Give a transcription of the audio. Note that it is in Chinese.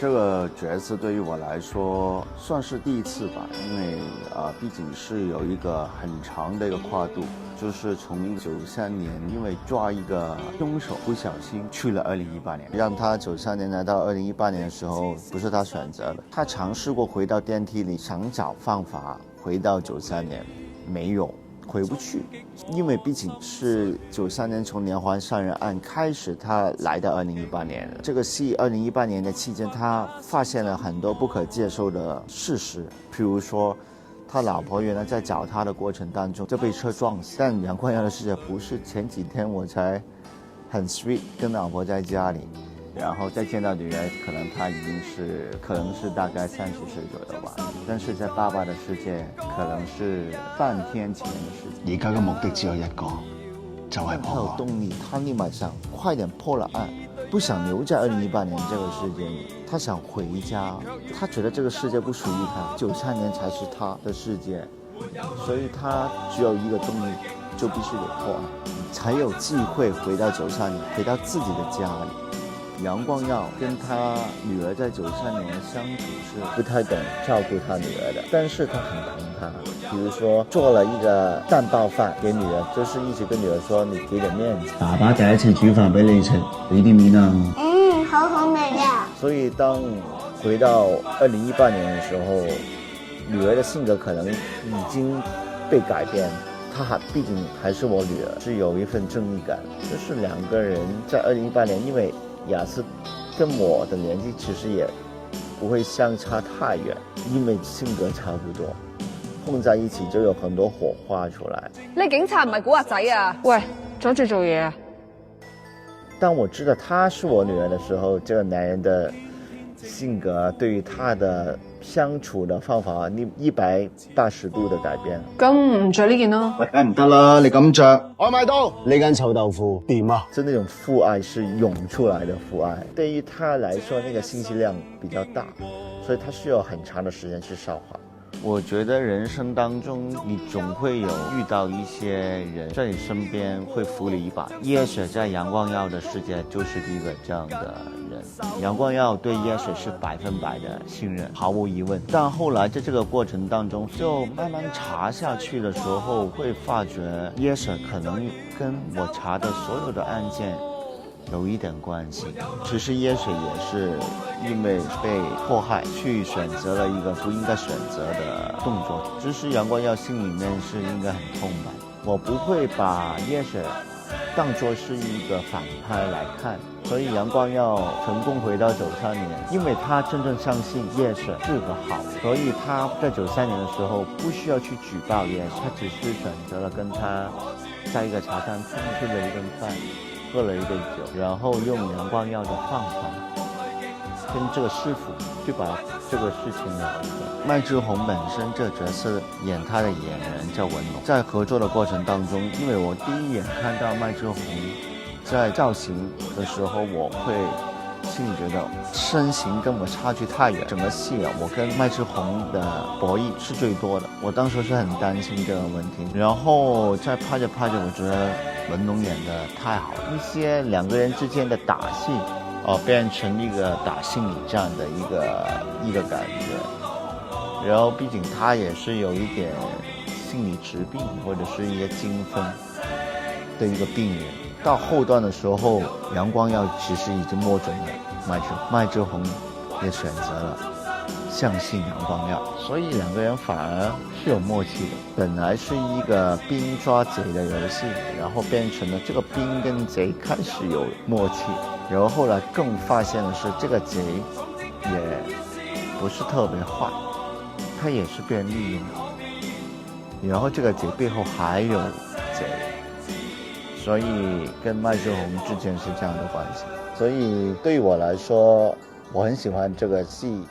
这个角色对于我来说算是第一次吧，因为毕竟是有一个很长的一个跨度，就是从93年因为抓一个凶手不小心去了2018年，让他93年来到2018年的时候不是他选择的，他尝试过回到电梯里想找方法回到93年，没有，回不去，因为毕竟是93年从连环杀人案开始，他来到2018年。这个戏2018年的期间，他发现了很多不可接受的事实，譬如说，他老婆原来在找他的过程当中就被车撞死。但杨光耀的世界不是前几天我才很 sweet 跟老婆在家里，然后再见到女儿，可能他已經是大概30歲左右吧，但是在爸爸的世界可能是半天前的事情。而家嘅目的只有一個，就係他有動力，他立馬想快點破了案，不想留在2018年這個世界裏，他想回家，他覺得這個世界不屬於他，93年才是他的世界，所以他只有一個動力，就必須得破案，才有機會回到93年，回到自己的家裏。杨光耀跟他女儿在93年的相处是不太懂照顾他女儿的，但是他很疼她。比如说做了一个蛋包饭给女儿，就是一直跟女儿说你给点面子，爸爸第一次煮飯俾你食，俾啲面啊。好好味呀。所以当回到2018年的时候，女儿的性格可能已经被改变，她毕竟还是我女儿，是有一份正义感。就是两个人在2018年，因为雅思跟我的年纪其實也不會相差太遠，因為性格差不多，碰在一起就有很多火花出來。你警察唔係古惑仔啊！喂，阻住做嘢啊！當我知道他是我女兒的時候，這個男人的性格對於他的相處的方法180度的改變。咁唔着呢件咯。喂，梗唔得啦，你咁着，外賣到，呢間臭豆腐掂啊！就那種父愛是湧出來的父愛，對於他來說那個信息量比較大，所以他需要很長的時間去消化。我覺得人生當中你總會有遇到一些人在你身邊會扶你一把，葉雪在楊光耀的世界就是一個這樣的人，楊光耀對葉雪是100%的信任，毫無疑問。但後來在這個過程當中就慢慢查下去的時候，會發覺葉雪可能跟我查的所有的案件有一點關係，其實葉雪也是因為被迫害去選擇了一個不應該選擇的動作，只是楊光耀心裏面是應該很痛吧。我不會把葉雪當作是一個反派來看，所以楊光耀成功回到93年，因為他真正相信葉雪是個好，所以他在93年的時候不需要去舉報葉雪，他只是選擇了跟他在一個茶餐廳吃了一頓飯，喝了一杯酒，然後用楊光耀的方法跟這個師傅去把這個事情聊一個。麥志宏本身這個角色演他的演員叫文龍，在合作的過程當中，因為我第一眼看到麥志宏在造型的時候，我會心裡覺得身形跟我差距太遠，整個戲我跟麥志宏的博弈是最多的，我當時是很擔心這個問題。然後在拍着拍着，我覺得文龍演得太好了，一些兩個人之間的打戲變成一個打心理戰的一個感覺。然後畢竟他也是有一點心理疾病或者是一些精分的一個病人。到後段的時候，楊光耀其實已經摸準了麥志宏也選擇了相信楊光耀，所以兩個人反而是有默契的。本來是一個兵抓賊的遊戲，然後變成了這個兵跟賊開始有默契，然後後來更發現的是這個賊也不是特別壞，他也是被人利用的，然後這個賊背後還有賊，所以跟麥志宏之間是這樣的關係。所以對於我來說，我很喜歡這個戲